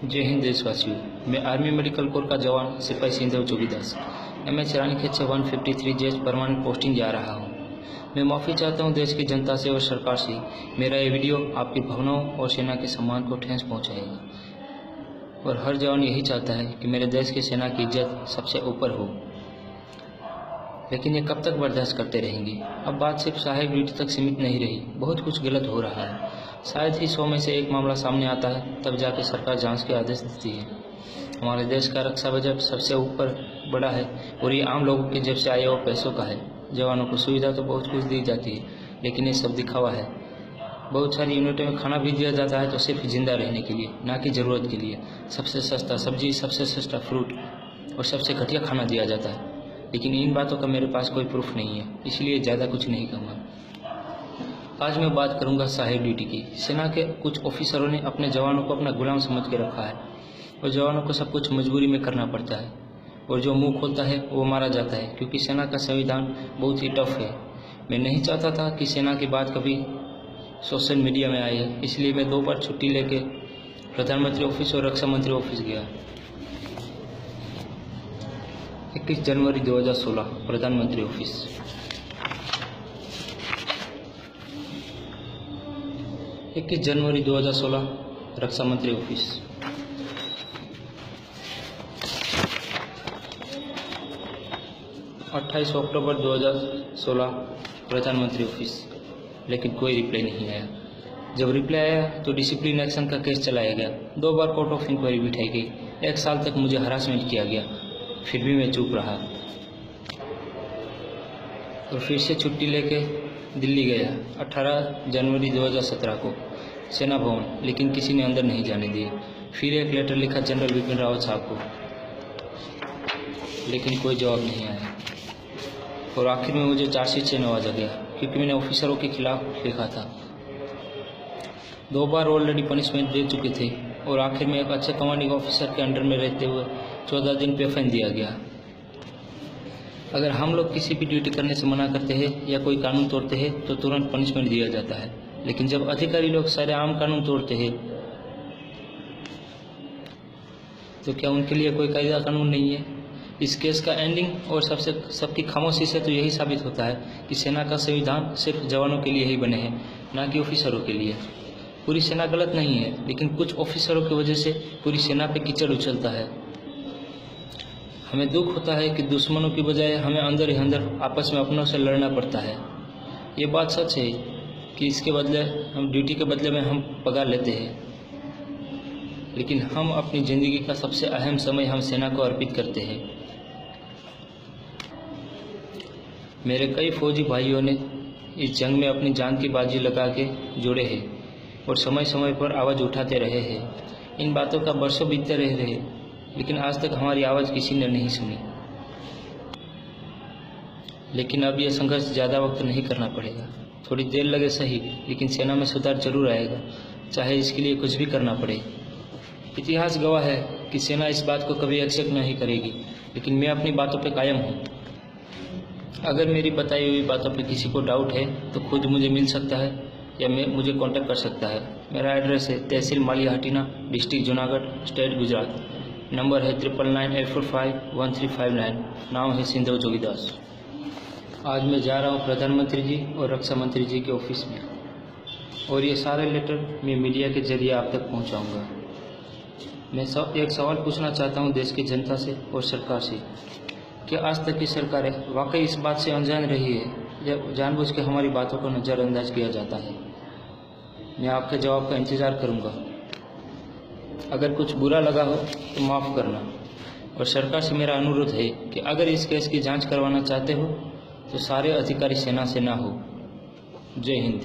जय हिंद देशवासियों। मैं आर्मी मेडिकल कोर का जवान सिपाही सिंधव जोगीदास MS रानीखेत से 153 JH परमानेंट पोस्टिंग जा रहा हूं। मैं माफ़ी चाहता हूं देश की जनता से और सरकार से। मेरा ये वीडियो आपकी भावनाओं और सेना के सम्मान को ठेस पहुंचाएगा और हर जवान यही चाहता है कि मेरे देश की सेना की इज्जत सबसे ऊपर हो। लेकिन ये कब तक बर्दाश्त करते रहेंगे? अब बात सिर्फ सहायक ड्यूटी तक सीमित नहीं रही, बहुत कुछ गलत हो रहा है। शायद ही 100 में से एक मामला सामने आता है, तब जाके सरकार जांच के आदेश देती है। हमारे देश का रक्षा बजट सबसे ऊपर बड़ा है और ये आम लोगों के जेब से आए हुए पैसों का है। जवानों को सुविधा तो बहुत कुछ दी जाती है, लेकिन ये सब दिखावा है। बहुत सारी यूनिटों में खाना भी दिया जाता है तो सिर्फ जिंदा रहने के लिए, ना कि ज़रूरत के लिए। सबसे सस्ता सब्जी, सबसे सस्ता फ्रूट और सबसे घटिया खाना दिया जाता है। लेकिन इन बातों का मेरे पास कोई प्रूफ नहीं है, इसलिए ज़्यादा कुछ नहीं कहूँगा। आज मैं बात करूँगा सहायक ड्यूटी की। सेना के कुछ ऑफिसरों ने अपने जवानों को अपना गुलाम समझ के रखा है और जवानों को सब कुछ मजबूरी में करना पड़ता है और जो मुंह खोलता है वो मारा जाता है, क्योंकि सेना का संविधान बहुत ही टफ है। मैं नहीं चाहता था कि सेना की बात कभी सोशल मीडिया में आए, इसलिए मैं 2 बार छुट्टी लेके प्रधानमंत्री ऑफिस और रक्षा मंत्री ऑफिस गया। 21 जनवरी 2016 प्रधानमंत्री ऑफिस, 21 जनवरी 2016 रक्षा मंत्री ऑफिस, 28 अक्टूबर 2016 प्रधानमंत्री ऑफिस। लेकिन कोई रिप्लाई नहीं आया। जब रिप्लाई आया तो डिसिप्लिन एक्शन का केस चलाया गया। 2 बार कोर्ट ऑफ इंक्वायरी बिठाई गई। 1 साल तक मुझे हरासमेंट किया गया, फिर भी मैं चुप रहा और फिर से छुट्टी लेके दिल्ली गया 18 जनवरी 2017 को सेना भवन, लेकिन किसी ने अंदर नहीं जाने दिए। फिर एक लेटर लिखा जनरल बिपिन रावत साहब को, लेकिन कोई जवाब नहीं आया और आखिर में मुझे चार्जशीट से नवाजा गया, क्योंकि मैंने ऑफिसरों के खिलाफ लिखा था। 2 बार ऑलरेडी पनिशमेंट दे चुके थे और आखिर में एक अच्छे कमांडिंग ऑफिसर के अंडर में रहते हुए 14 दिन पे फाइन दिया गया। अगर हम लोग किसी भी ड्यूटी करने से मना करते हैं या कोई कानून तोड़ते हैं तो तुरंत पनिशमेंट दिया जाता है, लेकिन जब अधिकारी लोग सारे आम कानून तोड़ते हैं तो क्या उनके लिए कोई कायदा कानून नहीं है? इस केस का एंडिंग और सबकी खामोशी से तो यही साबित होता है कि सेना का संविधान सिर्फ जवानों के लिए ही बने हैं, ना कि ऑफिसरों के लिए। पूरी सेना गलत नहीं है, लेकिन कुछ ऑफिसरों की वजह से पूरी सेना पे कीचड़ उछलता है। हमें दुख होता है कि दुश्मनों की बजाय हमें अंदर ही अंदर आपस में अपनों से लड़ना पड़ता है। ये बात सच है कि इसके बदले हम ड्यूटी के बदले में हम पगार लेते हैं, लेकिन हम अपनी ज़िंदगी का सबसे अहम समय हम सेना को अर्पित करते हैं। मेरे कई फौजी भाइयों ने इस जंग में अपनी जान की बाजी लगा के जोड़े हैं और समय समय पर आवाज़ उठाते रहे हैं। इन बातों का बरसों बीतते रहे, लेकिन आज तक हमारी आवाज़ किसी ने नहीं सुनी। लेकिन अब यह संघर्ष ज़्यादा वक्त नहीं करना पड़ेगा। थोड़ी देर लगे सही, लेकिन सेना में सुधार जरूर आएगा, चाहे इसके लिए कुछ भी करना पड़े। इतिहास गवाह है कि सेना इस बात को कभी एक्सेप्ट नहीं करेगी, लेकिन मैं अपनी बातों पे कायम हूँ। अगर मेरी बताई हुई बातों पे किसी को डाउट है तो खुद मुझे मिल सकता है या मुझे कांटेक्ट कर सकता है। मेरा एड्रेस है tehsil Maliya Hatina, district Junagadh, state Gujarat. Number है 9998451359। नाम है सिंधव जोगीदास। आज मैं जा रहा हूँ प्रधानमंत्री जी और रक्षा मंत्री जी के ऑफिस में, और ये सारे लेटर मैं मीडिया के जरिए आप तक पहुँचाऊँगा। मैं एक सवाल पूछना चाहता हूँ देश की जनता से और सरकार से, कि आज तक की सरकारें वाकई इस बात से अनजान रही है या जानबूझ के हमारी बातों को नज़रअंदाज किया जाता है? मैं आपके जवाब का इंतज़ार करूंगा। अगर कुछ बुरा लगा हो तो माफ़ करना, और सरकार से मेरा अनुरोध है कि अगर इस केस की जांच करवाना चाहते हो तो सारे अधिकारी सेना से ना हो। जय हिंद।